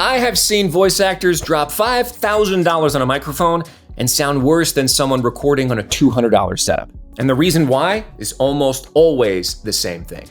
I have seen voice actors drop $5,000 on a microphone and sound worse than someone recording on a $200 setup. And the reason why is almost always the same thing.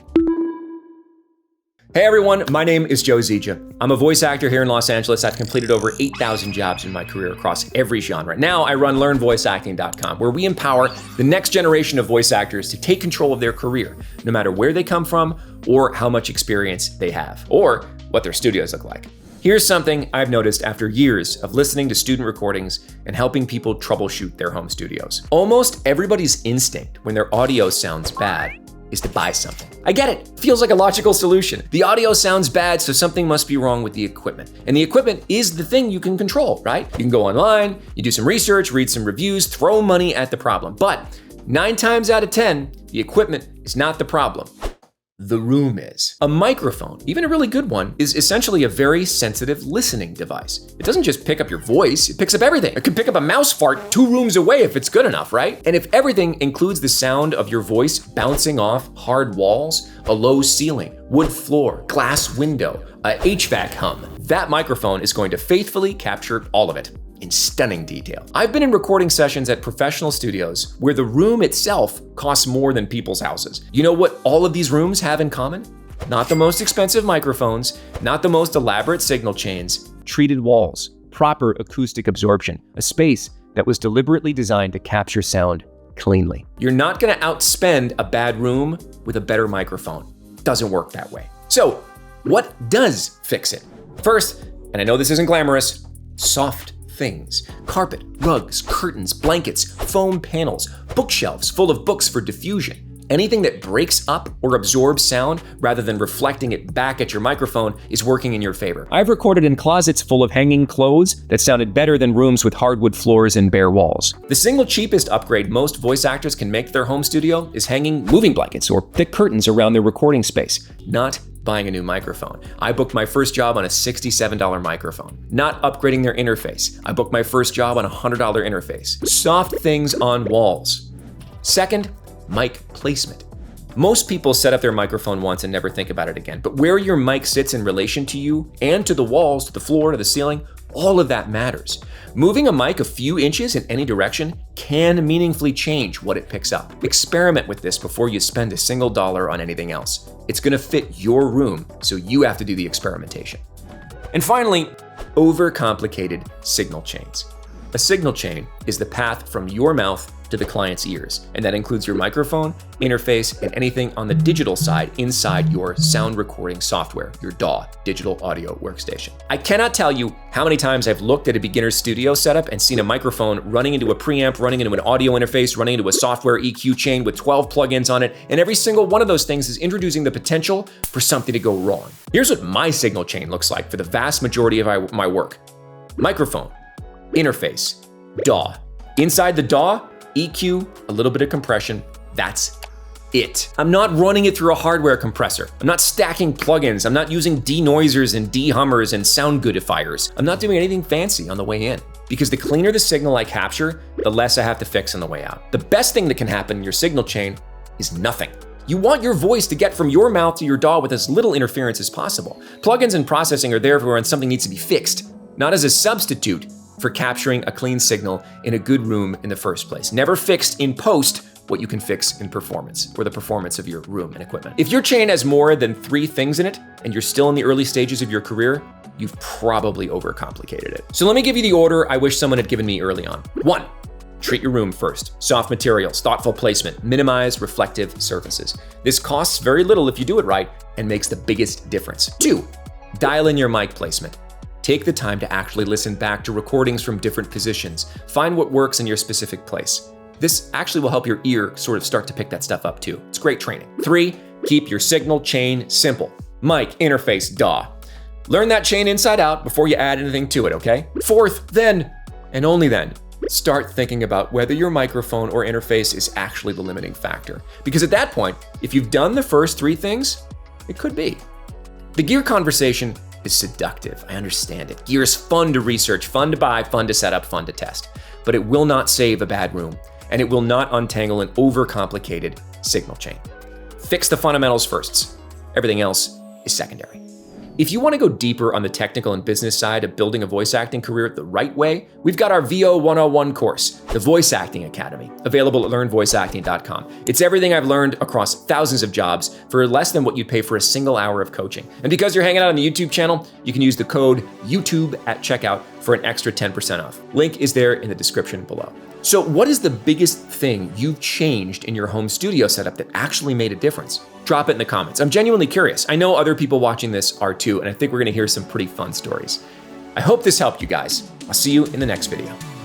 Hey everyone, my name is Joe Zieja. I'm a voice actor here in Los Angeles. I've completed over 8,000 jobs in my career across every genre. Now I run LearnVoiceActing.com, where we empower the next generation of voice actors to take control of their career, no matter where they come from or how much experience they have, or what their studios look like. Here's something I've noticed after years of listening to student recordings and helping people troubleshoot their home studios. Almost everybody's instinct when their audio sounds bad is to buy something. I get it. Feels like a logical solution. The audio sounds bad, so something must be wrong with the equipment. And the equipment is the thing you can control, right? You can go online, you do some research, read some reviews, throw money at the problem. But 9 times out of 10, the equipment is not the problem. The room is. A microphone, even a really good one, is essentially a very sensitive listening device. It doesn't just pick up your voice, it picks up everything. It can pick up a mouse fart 2 rooms away if it's good enough, right? And if everything includes the sound of your voice bouncing off hard walls, a low ceiling, wood floor, glass window, a HVAC hum, that microphone is going to faithfully capture all of it in stunning detail. I've been in recording sessions at professional studios where the room itself costs more than people's houses. You know what all of these rooms have in common? Not the most expensive microphones, not the most elaborate signal chains, treated walls, proper acoustic absorption, a space that was deliberately designed to capture sound cleanly. You're not gonna outspend a bad room with a better microphone. Doesn't work that way. So, what does fix it? First, and I know this isn't glamorous, soft things. Carpet, rugs, curtains, blankets, foam panels, bookshelves full of books for diffusion. Anything that breaks up or absorbs sound rather than reflecting it back at your microphone is working in your favor. I've recorded in closets full of hanging clothes that sounded better than rooms with hardwood floors and bare walls. The single cheapest upgrade most voice actors can make to their home studio is hanging moving blankets or thick curtains around their recording space, not buying a new microphone. I booked my first job on a $67 microphone, not upgrading their interface. I booked my first job on a $100 interface. Soft things on walls. Second, mic placement. Most people set up their microphone once and never think about it again, but where your mic sits in relation to you and to the walls, to the floor, to the ceiling, all of that matters. Moving a mic a few inches in any direction can meaningfully change what it picks up. Experiment with this before you spend a single dollar on anything else. It's gonna fit your room, so you have to do the experimentation. And finally, overcomplicated signal chains. A signal chain is the path from your mouth to the client's ears, and that includes your microphone, interface, and anything on the digital side inside your sound recording software, your DAW, digital audio workstation. I cannot tell you how many times I've looked at a beginner's studio setup and seen a microphone running into a preamp, running into an audio interface, running into a software EQ chain with 12 plugins on it, and every single one of those things is introducing the potential for something to go wrong. Here's what my signal chain looks like for the vast majority of my work. Microphone, interface, DAW. Inside the DAW, EQ, a little bit of compression, that's it. I'm not running it through a hardware compressor. I'm not stacking plugins. I'm not using denoisers and dehummers and sound goodifiers. I'm not doing anything fancy on the way in, because the cleaner the signal I capture, the less I have to fix on the way out. The best thing that can happen in your signal chain is nothing. You want your voice to get from your mouth to your DAW with as little interference as possible. Plugins and processing are there for when something needs to be fixed, not as a substitute for capturing a clean signal in a good room in the first place. Never fixed in post what you can fix in performance, or the performance of your room and equipment. If your chain has more than 3 things in it, and you're still in the early stages of your career, you've probably overcomplicated it. So let me give you the order I wish someone had given me early on. 1, treat your room first. Soft materials, thoughtful placement, minimize reflective surfaces. This costs very little if you do it right and makes the biggest difference. 2, dial in your mic placement. Take the time to actually listen back to recordings from different positions. Find what works in your specific place. This actually will help your ear sort of start to pick that stuff up too. It's great training. 3, keep your signal chain simple. Mic, interface, DAW. Learn that chain inside out before you add anything to it, okay? 4th, then, and only then, start thinking about whether your microphone or interface is actually the limiting factor. Because at that point, if you've done the first 3 things, it could be. The gear conversation is seductive. I understand it. Gear is fun to research, fun to buy, fun to set up, fun to test. But it will not save a bad room, and it will not untangle an overcomplicated signal chain. Fix the fundamentals first. Everything else is secondary. If you want to go deeper on the technical and business side of building a voice acting career the right way, we've got our VO 101 course, the Voice Acting Academy, available at learnvoiceacting.com. It's everything I've learned across thousands of jobs for less than what you'd pay for a single hour of coaching. And because you're hanging out on the YouTube channel, you can use the code YouTube at checkout for an extra 10% off. Link is there in the description below. So what is the biggest thing you've changed in your home studio setup that actually made a difference? Drop it in the comments. I'm genuinely curious. I know other people watching this are too, and I think we're gonna hear some pretty fun stories. I hope this helped you guys. I'll see you in the next video.